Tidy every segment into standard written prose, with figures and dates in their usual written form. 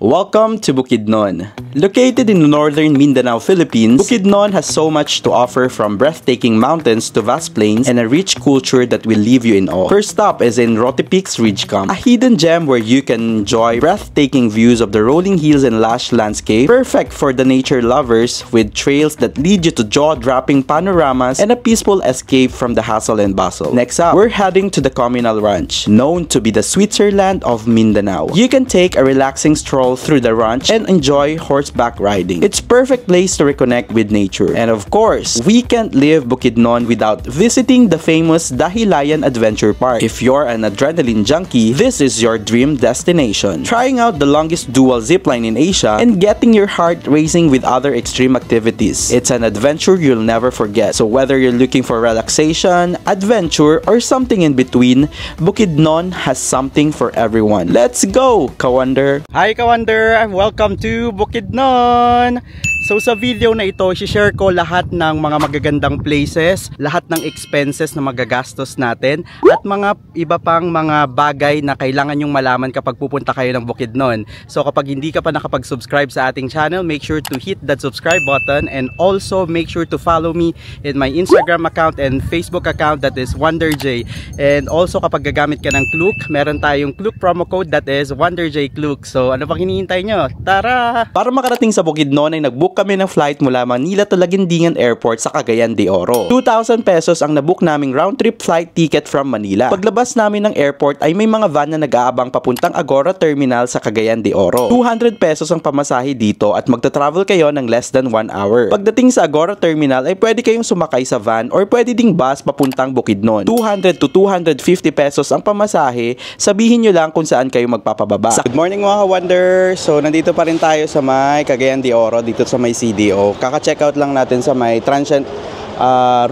Welcome to Bukidnon. Located in northern Mindanao, Philippines, Bukidnon has so much to offer, from breathtaking mountains to vast plains and a rich culture that will leave you in awe. First stop is in Rotepeaks Ridge Camp, a hidden gem where you can enjoy breathtaking views of the rolling hills and lush landscape, perfect for the nature lovers, with trails that lead you to jaw-dropping panoramas and a peaceful escape from the hustle and bustle. Next up, we're heading to the Communal Ranch, known to be the Switzerland of Mindanao. You can take a relaxing stroll through the ranch and enjoy horseback riding. It's perfect place to reconnect with nature. And of course, we can't leave Bukidnon without visiting the famous Dahilayan Adventure Park. If you're an adrenaline junkie, this is your dream destination. Trying out the longest dual zipline in Asia and getting your heart racing with other extreme activities. It's an adventure you'll never forget. So whether you're looking for relaxation, adventure, or something in between, Bukidnon has something for everyone. Let's go, Kawander! Hi Kawander! Welcome to Bukidnon! So sa video na ito, i-share ko lahat ng mga magagandang places, lahat ng expenses na magagastos natin, at mga iba pang mga bagay na kailangan nyong malaman kapag pupunta kayo ng Bukidnon. So kapag hindi ka pa nakapag-subscribe sa ating channel, make sure to hit that subscribe button, and also make sure to follow me in my Instagram account and Facebook account, that is WonderJ. And also kapag gagamit ka ng Klook, meron tayong Klook promo code, that is WonderJKlook. So ano pang hinihintay nyo? Tara! Para makarating sa Bukidnon ay nag-book kami ng flight mula Manila to Laguindingan Airport sa Cagayan de Oro. 2,000 pesos ang nabook naming round trip flight ticket from Manila. Paglabas namin ng airport ay may mga van na nag-aabang papuntang Agora Terminal sa Cagayan de Oro. 200 pesos ang pamasahe dito at magta-travel kayo ng less than 1 hour. Pagdating sa Agora Terminal ay pwede kayong sumakay sa van or pwede ding bus papuntang Bukidnon. 200 to 250 pesos ang pamasahe. Sabihin nyo lang kung saan kayo magpapababa. Good morning mga ka-Wonder! So nandito pa rin tayo sa may Cagayan de Oro, dito sa may CDO. Kaka-checkout lang natin sa may transient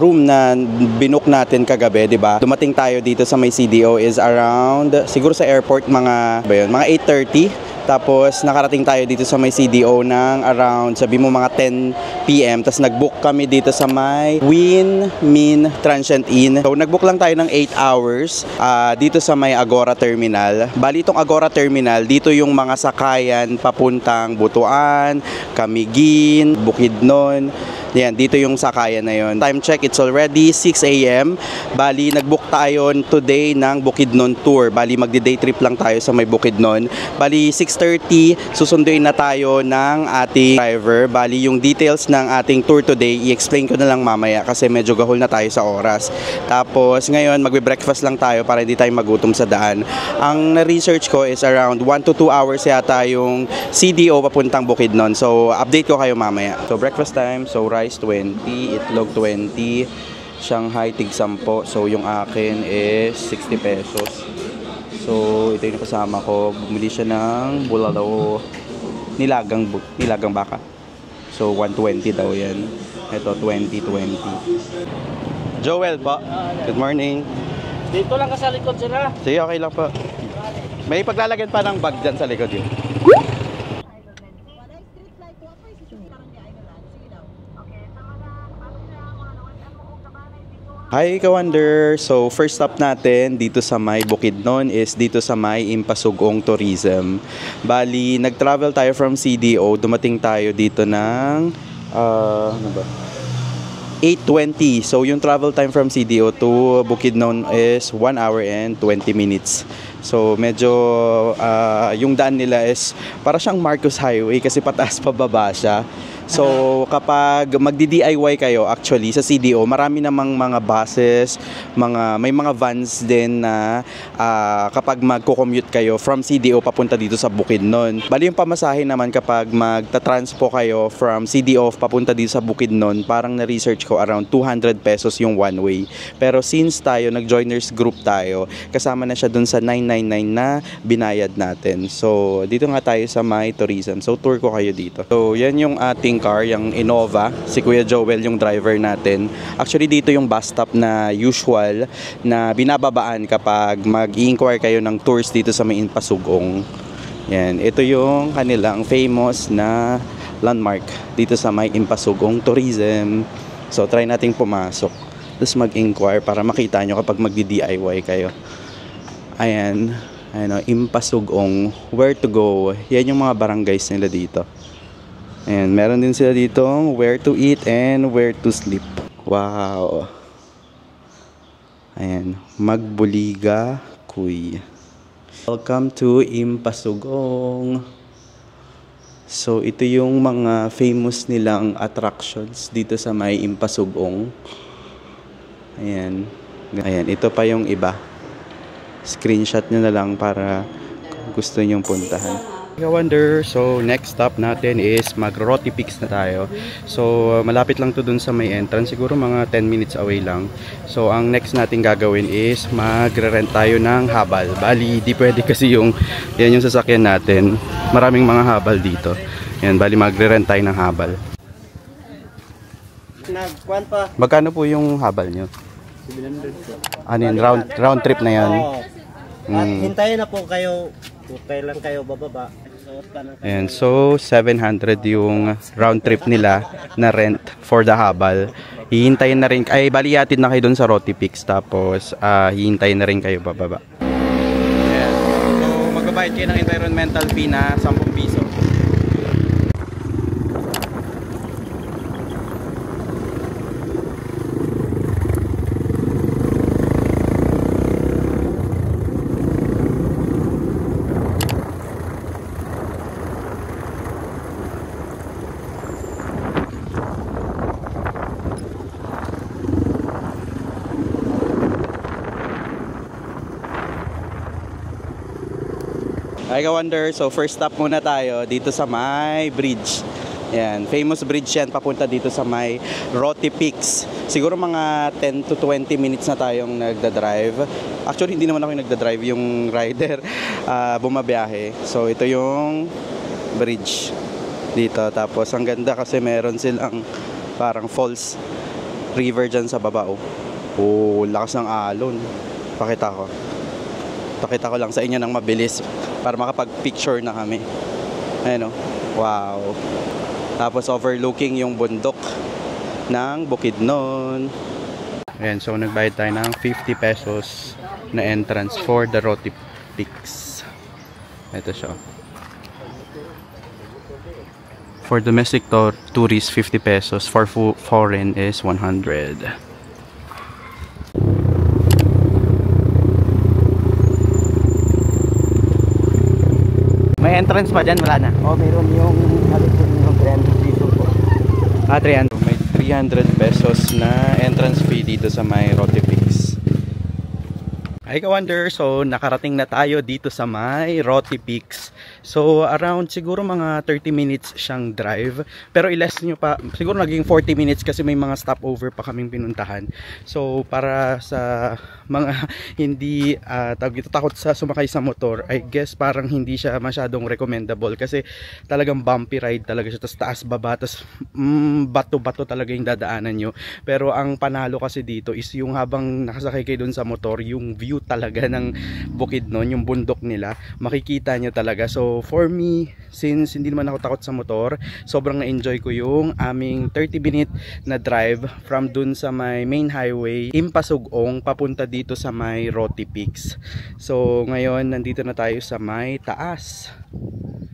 room na binook natin kagabi, di ba? Dumating tayo dito sa may CDO is around, siguro sa airport mga 8:30. Tapos nakarating tayo dito sa may CDO ng around, sabi mo mga 10 PM. Tapos nag-book kami dito sa may Win Min Transient Inn. So nag-book lang tayo ng 8 hours dito sa may Agora Terminal. Bali itong Agora Terminal, dito yung mga sakayan papuntang Butuan, Camiguin, Bukidnon. Yan, dito yung sakayan na yun. Time check, it's already 6 AM. Bali, nag-book tayo today ng Bukidnon Tour. Bali, magdi-day trip lang tayo sa may Bukidnon. Bali, 6:30, susunduin na tayo ng ating driver. Bali, yung details ng ating tour today, i-explain ko na lang mamaya kasi medyo gahol na tayo sa oras. Tapos, ngayon, magbe-breakfast lang tayo para hindi tayo magutom sa daan. Ang na-research ko is around 1 to 2 hours yata yung CDO papuntang Bukidnon. So, update ko kayo mamaya. So, breakfast time. So, rice 20, itlog 20, Shanghai tig 10. So yung akin is 60 pesos. So ito yung kasama ko. Bumili siya ng bulalo, nilagang baka. So 120 daw yan. Ito 20. Joel po. Good morning. Dito lang ka sa likod sila. Sige, okay lang po. May paglalagyan pa ng bag dyan sa likod yun. Hi ka-Wonder! So first stop natin dito sa may Bukidnon is dito sa may Impasugong Tourism. Bali, nag-travel tayo from CDO, dumating tayo dito ng 8:20. So yung travel time from CDO to Bukidnon is 1 hour and 20 minutes. So medyo yung daan nila is para siyang Marcos Highway kasi pataas pababa siya. So kapag magdi-DIY kayo actually sa CDO, marami namang mga buses, may mga vans din na kapag magko-commute kayo from CDO papunta dito sa Bukidnon. Bali yung pamasahe naman kapag magta-transpo kayo from CDO papunta dito sa Bukidnon, parang na-research ko around 200 pesos yung one way. Pero since tayo nag-joiners group tayo, kasama na siya dun sa 999 na binayad natin. So dito nga tayo sa may tourism. So tour ko kayo dito. So yan yung ating car, yung Innova. Si Kuya Joel yung driver natin. Actually dito yung bus stop na usual na binababaan kapag mag-i-inquire kayo ng tours dito sa may Impasugong. Yan, ito yung kanilang famous na landmark dito sa may Impasugong Tourism. So try nating pumasok. Tapos mag-inquire para makita nyo kapag magdi-DIY kayo. Ayan. Ayun, Impasugong, where to go. Yan yung mga barangays nila dito. And meron din sila dito where to eat and where to sleep. Wow. Ayan, Magbuliga, Kuy. Welcome to Impasugong. So ito yung mga famous nilang attractions dito sa may Impasugong. Ayan. Ayan, ito pa yung iba. Screenshot nyo na lang para gusto nyong puntahan. I wonder, so next stop natin is mag-Roty Peaks na tayo. So malapit lang to dun sa may entrance, siguro mga 10 minutes away lang. So ang next natin gagawin is magre-rent tayo ng habal. Bali, di pwede kasi yan yung sasakyan natin. Maraming mga habal dito. Yan, bali magre-rent tayo ng habal. Magkano po yung habal nyo? 700 po. Ano yun, round trip na yan? At hintayin na po kayo, kailan kayo bababa. And so 700 yung round trip nila na rent for the habal. Hihintayin na rin, ay bali atid na kayo dun sa Roty Peaks, tapos hihintayin na rin kayo bababa. Yes. So magbabayad kayo ng environmental fee na 10 piso. I wonder, so first stop muna tayo dito sa may bridge. Yan, famous bridge yan papunta dito sa may Roty Peaks. Siguro mga 10 to 20 minutes na tayong nagda-drive. Actually, hindi naman ako yung nagda-drive, yung rider bumabiyahe. So ito yung bridge dito. Tapos ang ganda kasi meron silang parang falls river dyan sa baba. Oh, lakas ng alon. Pakita ko lang sa inyo ng mabilis para makapag-picture na kami. Ayan o. Wow. Tapos overlooking yung bundok ng Bukidnon. Ayan, so nagbayad tayo ng 50 pesos na entrance for the Roty Peaks. Ito siya. For domestic tourists, 50 pesos. For foreign is 100. May entrance pa dyan? Wala na? Oh, meron yung 300 piso po. 300. May 300 pesos na entrance fee dito sa may Roty Peaks. I wonder, so nakarating na tayo dito sa may Roty Peaks. So around siguro mga 30 minutes siyang drive. Pero i-less nyo pa, siguro naging 40 minutes kasi may mga stopover pa kaming pinuntahan. So para sa mga hindi takot sa sumakay sa motor, I guess parang hindi siya masyadong recommendable kasi talagang bumpy ride talaga siya. Tapos taas baba, tapos bato-bato talaga yung dadaanan nyo. Pero ang panalo kasi dito is yung habang nakasakay kayo dun sa motor, yung view talaga ng Bukidnon, yung bundok nila, makikita nyo talaga. So for me, since hindi naman ako takot sa motor, sobrang na-enjoy ko yung aming 30-minute na drive from dun sa may main highway Impasugong papunta dito sa may Roty Peaks. So ngayon nandito na tayo sa may taas.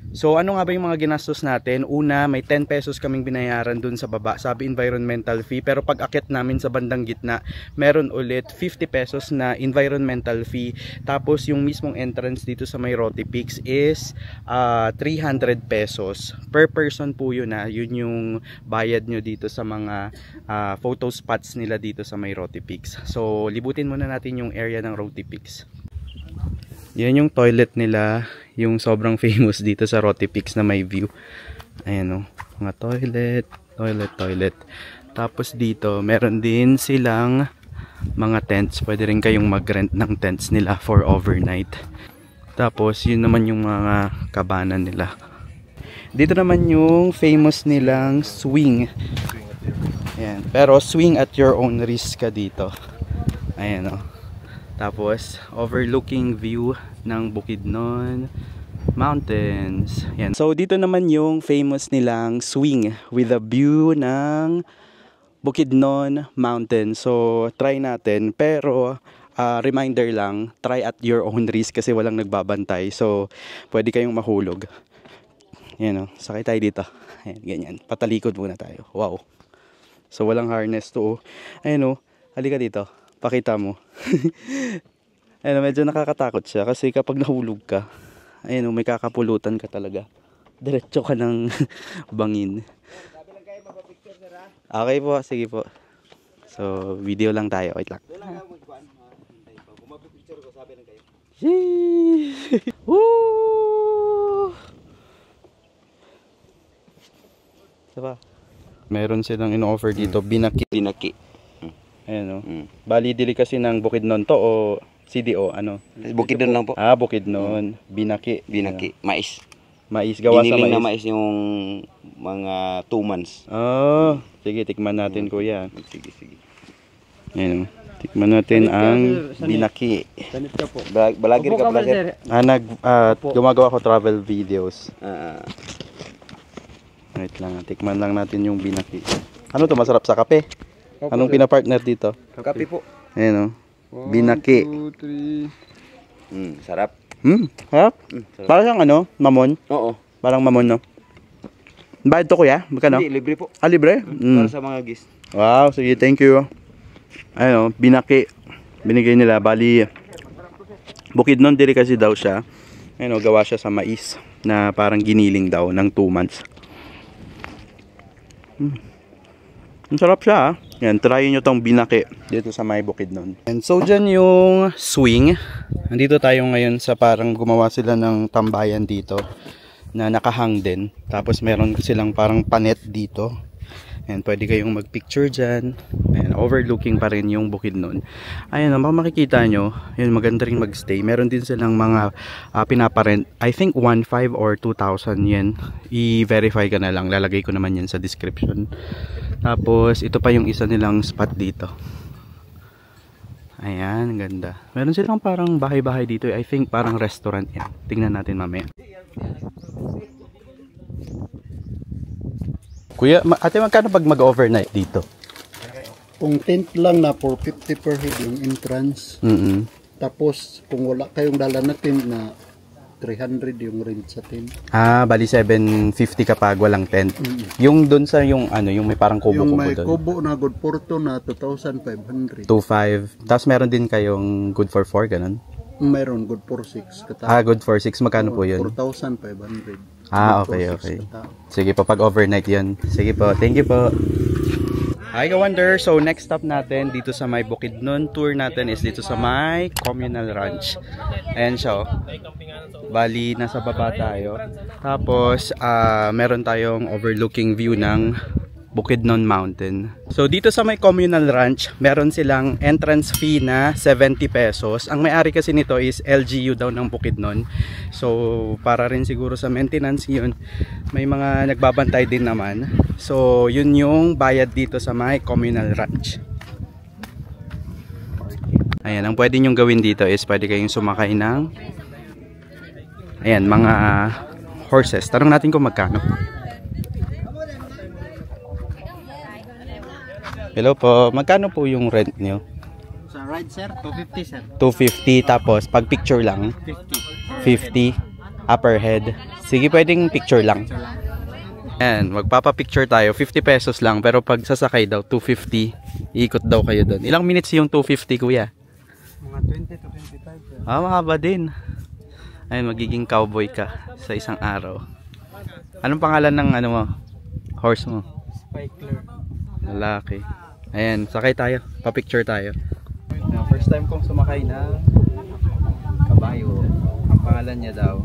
So ano nga ba yung mga ginastos natin? Una, may 10 pesos kaming binayaran dun sa baba, sabi environmental fee. Pero pag akit namin sa bandang gitna, meron ulit 50 pesos na environmental fee. Tapos yung mismong entrance dito sa may Roty Peaks is 300 pesos per person po yun. Yun yung bayad nyo dito sa mga photo spots nila dito sa may Roty Peaks. So libutin muna natin yung area ng Roty Peaks. Yan yung toilet nila, yung sobrang famous dito sa Roty Peaks na may view. Ayan o, mga toilet. Tapos dito, meron din silang mga tents. Pwede rin kayong mag-rent ng tents nila for overnight. Tapos yun naman yung mga kabanan nila. Dito naman yung famous nilang swing. Ayan. Pero swing at your own risk ka dito. Ayan o. Tapos overlooking view ng Bukidnon Mountains. Yan. So dito naman yung famous nilang swing with a view ng Bukidnon Mountain. So try natin, pero reminder lang, try at your own risk kasi walang nagbabantay. So, pwede kayong mahulog. Yan o, sakay tayo dito. Ayan, ganyan. Patalikod muna tayo. Wow. So, walang harness to. Ayan o, halika dito. Pakita mo. Ayan o, medyo nakakatakot siya kasi kapag nahulog ka, ayan o, may kakapulutan ka talaga. Diretso ka ng bangin. Okay po, sige po. So, video lang tayo. Wait lang. Woo! Diba? Meron silang in-offer dito, binaki. Binaki. Ayan o. Bali, dili kasi ng Bukidnon to o CDO, ano? Bukidnon lang po. Ah, Bukidnon. Binaki. Binaki. Mais. Mais, gawa sa Giniling mais. na mais yung mga 2 months. Oh, sige, tikman natin kuya. Sige, sige. Ayan o. Tikman natin ang binaki. Sanit ka po. Balagir ka pala, sir. Gumagawa ko travel videos. Ah, Wait lang, tikman lang natin yung binaki. Ano to, masarap sa kape? Anong pinapartner dito? kape po. Ayan o. Binaki. 2, 3. Sarap. Harap? Sarap. Parang siyang ano, mamon. Oo. Parang mamon, no? Bayad to kuya? Magkano? Hindi, libre po. Ah, libre? Para sa mga guest. Wow, sige, thank you. Ayun, binaki. Binigay nila, bali, Bukidnon dili kasi daw siya. Ayun, gawa siya sa mais na parang giniling daw ng 2 months. Ang sarap siya, ah. Yan, try nyo tong binaki dito sa may Bukidnon. And so, dyan yung swing. Nandito tayo ngayon sa parang gumawa sila ng tambayan dito na nakahang din. Tapos meron silang parang panet dito. And pwede kayong magpicture dyan. Ayan, overlooking pa rin yung Bukidnon. Ayan, makikita nyo, yun, maganda rin magstay. Meron din silang mga pinaparent. I think 1,500 or 2,000 yen. I-verify ka na lang. Lalagay ko naman yan sa description. Tapos, ito pa yung isa nilang spot dito. Ayan, ganda. Meron silang parang bahay-bahay dito. I think parang restaurant yan. Tingnan natin mamaya. Kuya, ate, magkano pag mag-overnight dito? Kung tent lang na 450 per head yung entrance. Tapos kung wala kayong dala na tent na 300 yung rent sa tent. Ah, bali 750 kapag walang tent. Yung doon sa yung ano, yung may parang kubo-kubo Yung may doon. kubo na good for 2 na 2,500. 2,500. Tapos meron din kayong good for 4, ganun? Mayroon good for 6 katao. Ah, good for 6. Magkano po yun? 4,500. Ah, Good for okay, 6 okay. katao. Sige po, pag overnight yun. Sige po, thank you po. Hi, Ka-Wonder. So, next stop natin dito sa may Bukidnon. Tour natin is dito sa may Communal Ranch. Ayan siya, oh. Bali, nasa baba tayo. Tapos, meron tayong overlooking view ng Bukidnon Mountain. So, dito sa may Communal Ranch, meron silang entrance fee na 70 pesos. Ang may-ari kasi nito is LGU daw ng Bukidnon. So, para rin siguro sa maintenance yun, may mga nagbabantay din naman. So, yun yung bayad dito sa may Communal Ranch. Ayan, ang pwede nyong gawin dito is pwede kayong sumakay ng ayan, mga horses. Tanong natin kung magkano. Hello po, magkano po yung rent nyo? Sa ride sir, 250 sir. 250, tapos pag picture lang 50 upper head. Sige, pwedeng picture lang. Ayan, magpapapicture tayo, 50 pesos lang, pero pag sasakay daw 250, ikot daw kayo doon. Ilang minutes yung 250 kuya? Mga 20 to 25 sir. Ah, mahaba din. Ayun, magiging cowboy ka sa isang araw. Anong pangalan ng ano mo? Horse mo? Spikler. Lalaki. Ayan, sakay tayo. Pa-picture tayo. First time kong sumakay ng kabayo. Ang pangalan niya daw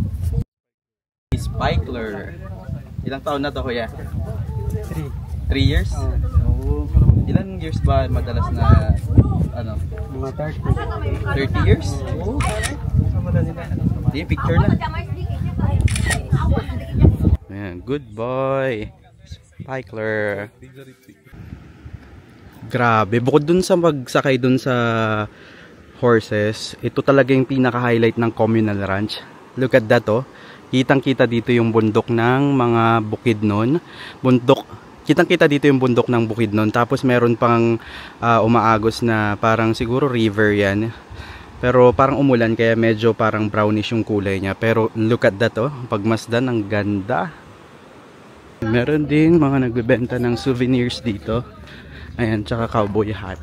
Spikler. Ilang taon na to kuya? 3 years? Oh. Ilang years ba madalas na ano? Mga 30 years? Oo. Hindi, picture lang. Ayan, good boy. Spikler. Grabe, bukod dun sa magsakay dun sa horses, ito talaga yung pinaka-highlight ng Communal Ranch. Look at that, oh. Kitang-kita dito yung bundok ng mga Bukidnon. Kitang-kita dito yung bundok ng Bukidnon. Tapos meron pang umaagos na parang siguro river yan. Pero parang umulan kaya medyo parang brownish yung kulay niya. Pero look at that, oh. Pagmasdan, ang ganda. Meron din mga nagbebenta ng souvenirs dito. Ayan, tsaka cowboy hat.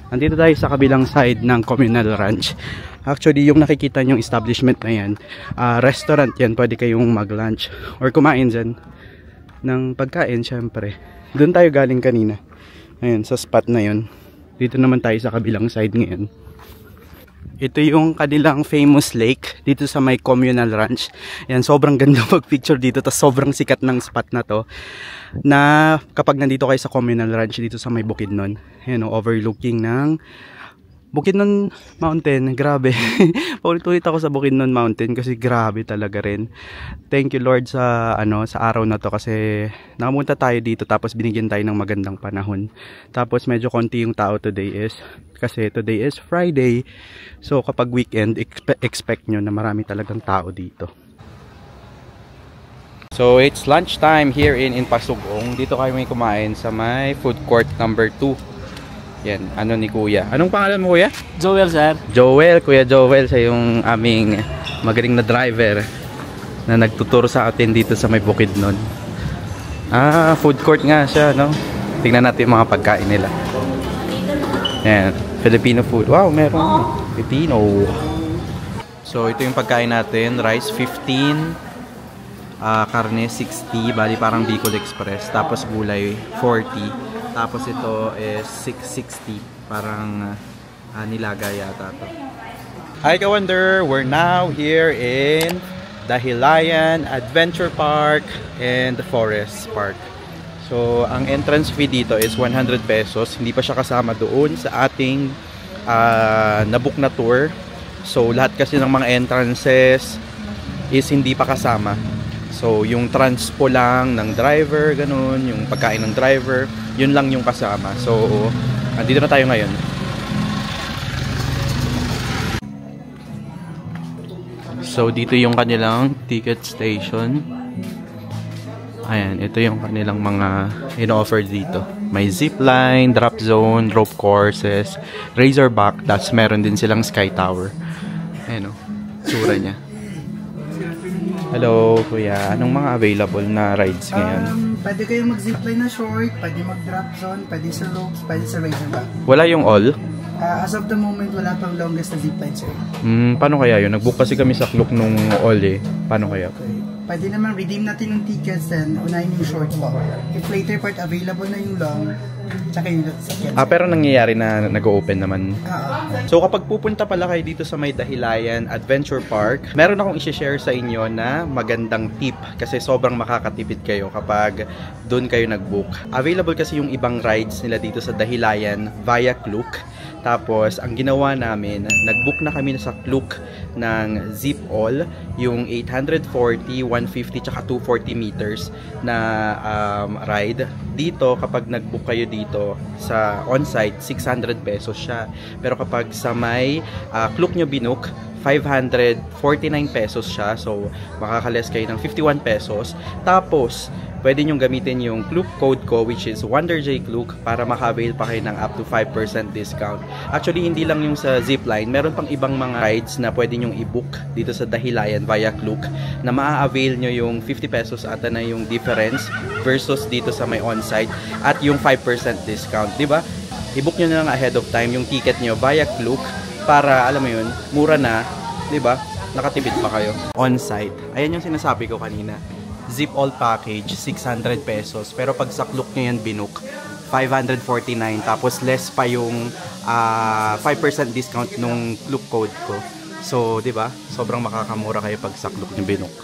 Nandito tayo sa kabilang side ng communal ranch. Actually, yung nakikita nyong establishment na yan, restaurant yan. Pwede kayong mag-lunch or kumain dyan ng pagkain, syempre. Doon tayo galing kanina. Ayan, sa spot na yun. Dito naman tayo sa kabilang side ngayon. Ito yung kanilang famous lake dito sa may communal ranch. Yan, sobrang ganda mag-picture dito. Tas sobrang sikat ng spot na to. Na kapag nandito kayo sa communal ranch dito sa may Bukidnon. Yan, overlooking ng Bukidnon Mountain. Grabe. Paulit-ulit ako sa Bukidnon Mountain kasi grabe talaga rin. Thank you Lord sa sa araw na to kasi nakamunta tayo dito tapos binigyan tayo ng magandang panahon. Tapos medyo konti yung tao today kasi today is Friday. So kapag weekend, expect nyo na marami talagang tao dito. So it's lunchtime here in Pasugong. Dito kayo may kumain sa may food court number 2. Yan, ano ni Kuya. Anong pangalan mo, Kuya? Joel, sir. Joel, Kuya Joel. Siya yung aming magaling na driver na nagtuturo sa atin dito sa may Bukidnon. Food court nga siya, no? Tingnan natin yung mga pagkain nila. Yan, Filipino food. Wow, meron Filipino. So, ito yung pagkain natin. Rice, 15. Karne, 60. Bali, parang Bicol Express. Tapos gulay, 40. Tapos ito is 660. Parang nilaga yata to. Hi ka-wonder! We're now here in Dahilayan Adventure Park and the Forest Park. So, ang entrance fee dito is 100 pesos. Hindi pa siya kasama doon sa ating nabook na tour. So, lahat kasi ng mga entrances is hindi pa kasama. So, yung transpo lang ng driver, ganun, yung pagkain ng driver, yun lang yung kasama. So, andito na tayo ngayon. So, dito yung kanilang ticket station. Ayan, ito yung kanilang mga ino-offer dito. May zipline, drop zone, rope courses, razorback, tapos meron din silang sky tower. Ayan o, tsura niya. Hello, Kuya. Anong mga available na rides ngayon? Pwede kayong mag-zipline na short, pwede mag-drop zone, pwede sa ropes, pwede sa razorback. Wala yung all? As of the moment, wala pang longest na zipline, sir. Paano kaya yun? Nag-book kasi kami sa Klook nung all eh. Paano kaya? Okay. Pwede naman redeem natin yung tickets and unahin yung short po. If later part available na yung long, tsaka yung sakyan. Pero nangyayari na nag-open naman. So kapag pupunta pala kayo dito sa may Dahilayan Adventure Park, meron akong i-share sa inyo na magandang tip kasi sobrang makakatipid kayo kapag doon kayo nag-book. Available kasi yung ibang rides nila dito sa Dahilayan via Klook. Tapos, ang ginawa namin, nag-book na kami sa Klook ng Zip All, yung 840, 150, tsaka 240 meters na ride. Dito, kapag nag-book kayo dito sa on-site, 600 pesos siya. Pero kapag sa may Klook nyo binook, 549 pesos siya. So, makakales kayo ng 51 pesos. Tapos, pwede nyong gamitin yung Klook code ko which is WonderJKlook para maka-avail pa kayo ng up to 5% discount. Actually, hindi lang yung sa zipline. Meron pang ibang mga rides na pwede nyong i-book dito sa Dahilayan via Klook na maa-avail nyo yung 50 pesos ata na yung difference versus dito sa may on-site at yung 5% discount. Diba? I-book nyo na lang ahead of time yung ticket nyo via Klook para, alam mo yun, mura na. Diba? Nakatipid pa kayo. On-site. Ayan yung sinasabi ko kanina. Zip All package, 600 pesos. Pero pag sa Klook nyo yan binook, 549. Tapos less pa yung 5% discount nung Klook code ko. So, di ba? Sobrang makakamura kayo pag sa Klook nyo binook.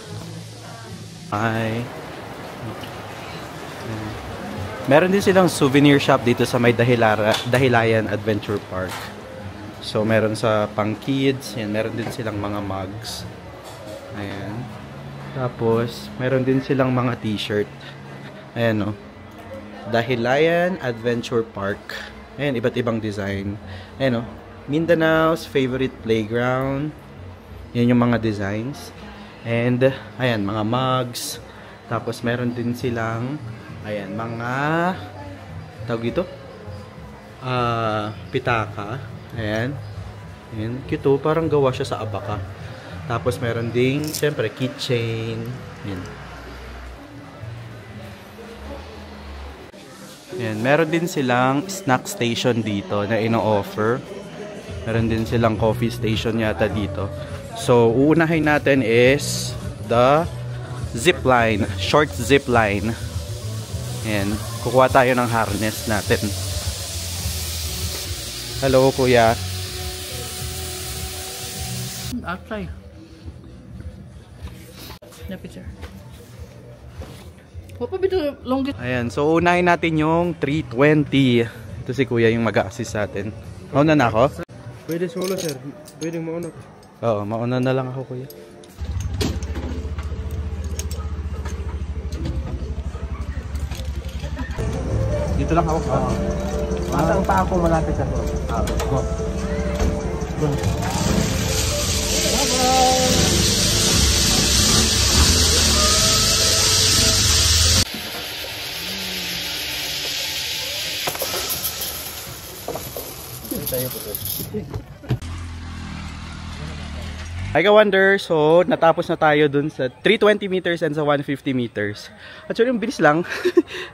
Meron din silang souvenir shop dito sa may Dahilayan Adventure Park. So, meron sa pang kids. Yan, meron din silang mga mugs. Ayan. Tapos, meron din silang mga t-shirt. Ayan o. Dahilayan Adventure Park. Ayan, iba't ibang design. Ayan o. Mindanao's favorite playground. Yan yung mga designs. And, ayan, mga mugs. Tapos, meron din silang, ayan, mga, tawag dito? Pitaka. Ayan. Ayan, cute oh. Parang gawa siya sa abaka. Tapos meron ding, syempre, keychain. Ayan. Ayan, meron din silang snack station dito na ino-offer. Meron din silang coffee station yata dito. So, uunahin natin is the zipline, short zipline. Ayan, kukuha tayo ng harness natin. Hello, kuya. Outside. Na picture. Ayan, so unahin natin yung 320. Ito si kuya yung mag-a-assist sa atin. Mauna na ako? Pwede solo, sir. Pwede mauna. Oo, mauna na lang ako, kuya. Dito lang ako. Masang pa ako malapit sa to. Go. Go. Hi ka-wonder, so natapos na tayo dun sa 320 meters and sa 150 meters. Actually, yung bilis lang.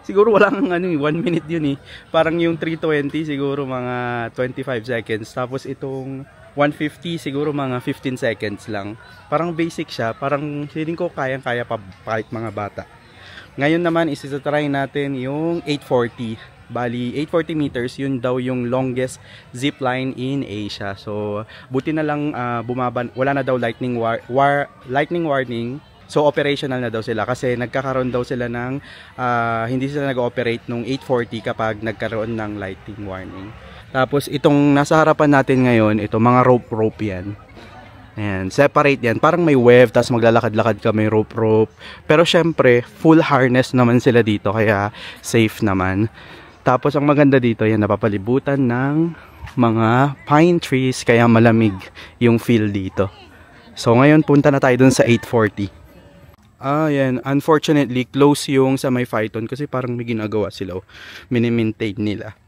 Siguro walang 1 minute yun eh. Parang yung 320 siguro mga 25 seconds. Tapos itong 150 siguro mga 15 seconds lang. Parang basic siya. Parang feeling ko kayang-kaya pa kahit mga bata. Ngayon naman isitry natin yung 840. Bali, 840 meters, yun daw yung longest zipline in Asia. So, buti na lang wala na daw lightning warning. So, operational na daw sila kasi nagkakaroon daw sila ng, hindi sila nag-ooperate nung 840 kapag nagkaroon ng lightning warning. Tapos, itong nasa harapan natin ngayon, ito mga rope yan. Ayan, separate yan. Parang may wave, tapos maglalakad-lakad ka, may rope. Pero syempre, full harness naman sila dito, kaya safe naman. Tapos ang maganda dito, yan, napapalibutan ng mga pine trees, kaya malamig yung feel dito. So ngayon punta na tayo dun sa 840. Yan, unfortunately close yung sa may Phyton kasi parang may ginagawa sila, mini-maintain nila.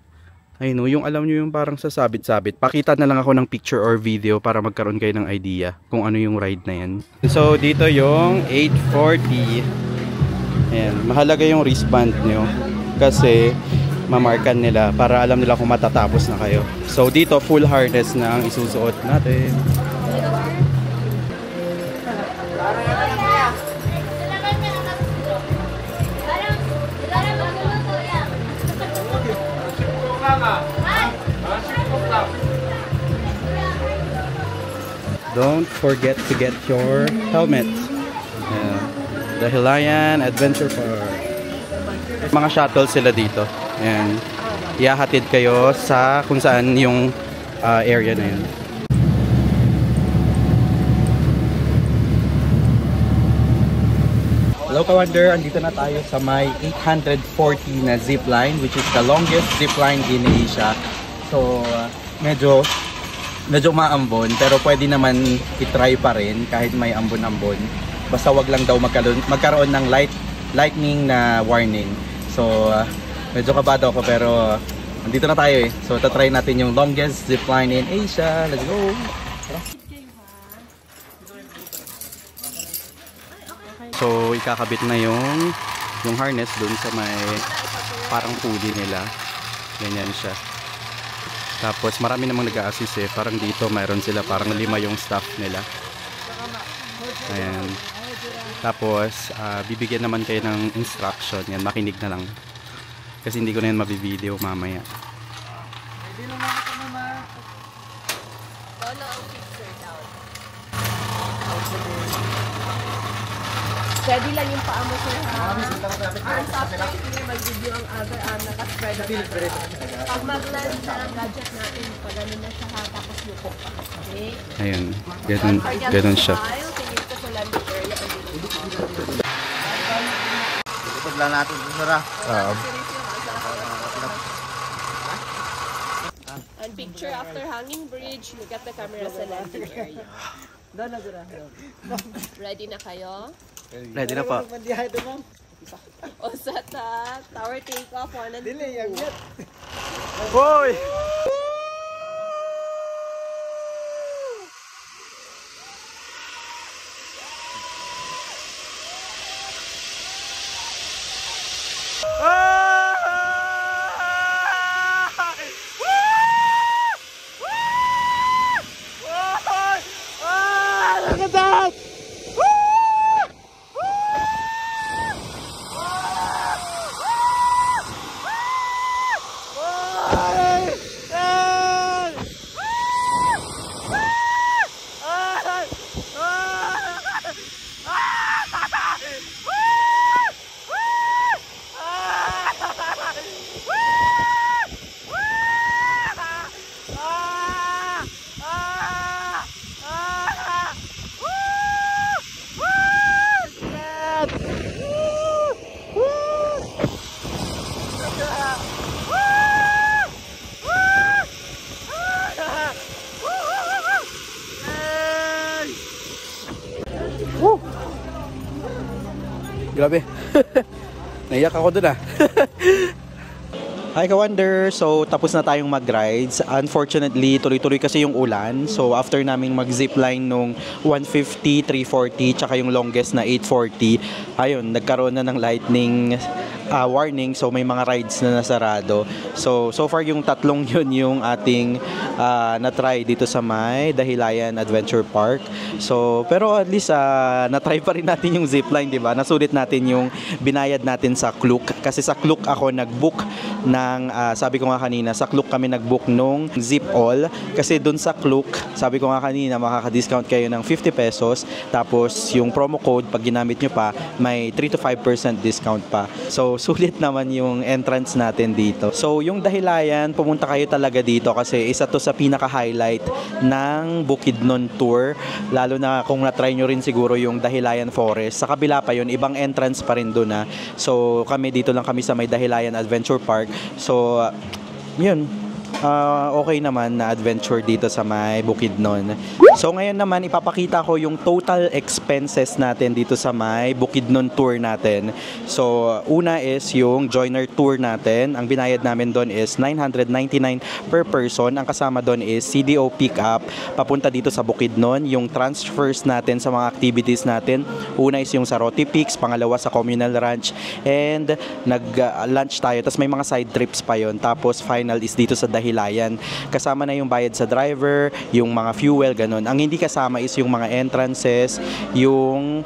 Ayun, yung alam nyo yung parang sasabit-sabit. Pakita na lang ako ng picture or video para magkaroon kayo ng idea kung ano yung ride na yan. So dito yung 840. Ayan, mahalaga yung wristband nyo kasi mamarkan nila para alam nila kung matatapos na kayo. So dito full harness na ang isusuot natin. Don't forget to get your helmet. The Helayan Adventure Park. Mga shuttle sila dito. Ayan, ihahatid kayo sa kung saan yung area na yun. Hello ka-wonder, andito na tayo sa may 840 na zipline, which is the longest zipline in Asia. So, medyo maambon, pero pwede naman itry pa rin kahit may ambon-ambon. Basta wag lang daw magkaroon ng lightning na warning. So, medyo kabado ako pero andito na tayo eh. So, tatry natin yung longest zipline in Asia. Let's go! So, ikakabit na yung harness dun sa may parang pulley nila. Ganyan siya. Tapos, marami namang nag-a-assist eh. Parang dito, mayroon sila parang 5 yung staff nila. Ayan. Tapos, bibigyan naman kayo ng instruction. Yan, makinig na lang. Kasi hindi ko na yan mabivideo mamaya. Steady lang yung paa mo, sir, ha? Arms up, sige, mag-video ang other arm, nakaspread ang other arm. Pag mag-land na ang gadget natin, pag ano na siya, ha? Tapos yuko pa. Okay? Ayun, ganun siya. Tingin ko sa landing area. Ikot lang natin ito, sir, ha? And picture after hanging bridge, look at the camera sa landing area. Ready na kayo? Ready na po. O sa tower take-off, 1 and 2. Boy! Grabe. Naiyak ako dun ah. Hi Ka-Wonder! So, tapos na tayong mag-rides. Unfortunately, tuloy-tuloy kasi yung ulan. So, after naming mag-zipline nung 150, 340, tsaka yung longest na 840, ayun, nagkaroon na ng lightning warning. So, may mga rides na nasarado. So far yung tatlong yun yung ating na-try dito sa may Dahilayan Adventure Park. So, pero at least na-try pa rin natin yung zipline, di ba? Nasulit natin yung binayad natin sa Klook. Kasi sa Klook ako nag-book ng, sabi ko nga kanina, sa Klook kami nag-book nung Zip All. Kasi dun sa Klook, sabi ko nga kanina, makaka-discount kayo ng 50 pesos. Tapos yung promo code, pag ginamit nyo pa, may 3 to 5% discount pa. So, sulit naman yung entrance natin dito. So, yung Dahilayan, pumunta kayo talaga dito kasi isa to sa pinaka-highlight ng Bukidnon Tour. Lalo na kung na-try nyo rin siguro yung Dahilayan Forest. Sa kabila pa yun, ibang entrance pa rin doon na. So, kami dito lang kami sa may Dahilayan Adventure Park. So, yun. Okay naman na adventure dito sa may Bukidnon. So ngayon naman ipapakita ko yung total expenses natin dito sa may Bukidnon tour natin. So una is yung joiner tour natin. Ang binayad namin doon is 999 per person. Ang kasama doon is CDO pickup papunta dito sa Bukidnon. Yung transfers natin sa mga activities natin. Una is yung sa Roti Peaks, pangalawa sa Communal Ranch, and nag-lunch tayo. Tapos may mga side trips pa yon. Tapos final is dito sa Dahilayan. Kasama na yung bayad sa driver, yung mga fuel, ganun. Ang hindi kasama is yung mga entrances, yung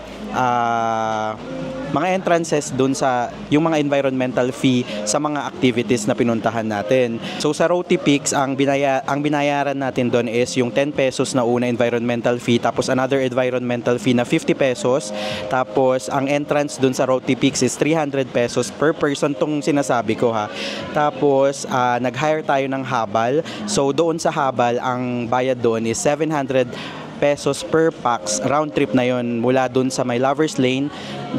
mga entrances dun sa yung mga environmental fee sa mga activities na pinuntahan natin. So sa Roti Peaks, ang binayaran natin doon is yung 10 pesos na una environmental fee, tapos another environmental fee na 50 pesos. Tapos ang entrance dun sa Roti Peaks is 300 pesos per person, tong sinasabi ko ha. Tapos nag-hire tayo ng habal. So doon sa habal, ang bayad doon is 700 pesos per pax. Round trip na yon mula dun sa may Lovers Lane,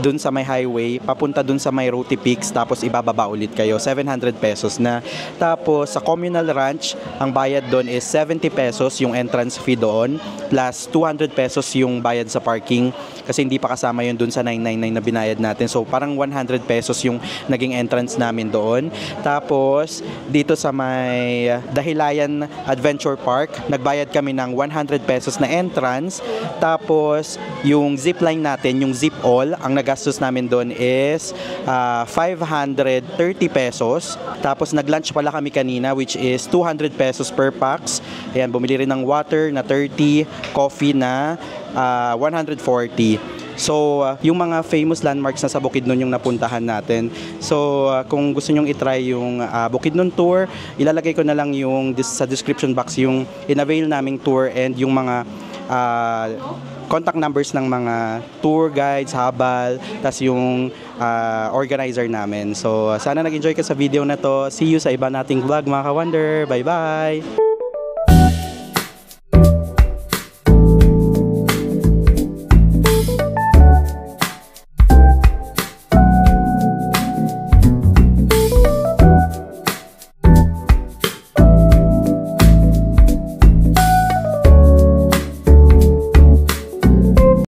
dun sa may highway, papunta dun sa may Roti Peaks, tapos ibababa ulit kayo. 700 pesos na. Tapos sa Communal Ranch, ang bayad doon is 70 pesos yung entrance fee doon, plus 200 pesos yung bayad sa parking, kasi hindi pa kasama yun dun sa 999 na binayad natin. So parang 100 pesos yung naging entrance namin doon. Tapos dito sa may Dahilayan Adventure Park, nagbayad kami ng 100 pesos na entrance. Tapos yung zipline natin, yung Zip All, ang nagastos namin doon is 530 pesos. Tapos nag-lunch pala kami kanina, which is 200 pesos per pax. Ayan, bumili rin ng water na 30, coffee na 140. So, yung mga famous landmarks na sa Bukidnon yung napuntahan natin. So, kung gusto nyong itry yung Bukidnon tour, ilalagay ko na lang yung sa description box yung in-avail naming tour and yung mga contact numbers ng mga tour guides, habal, tas yung organizer namin. So, sana nag-enjoy ka sa video na to. See you sa iba nating vlog, mga ka-Wonder. Bye-bye!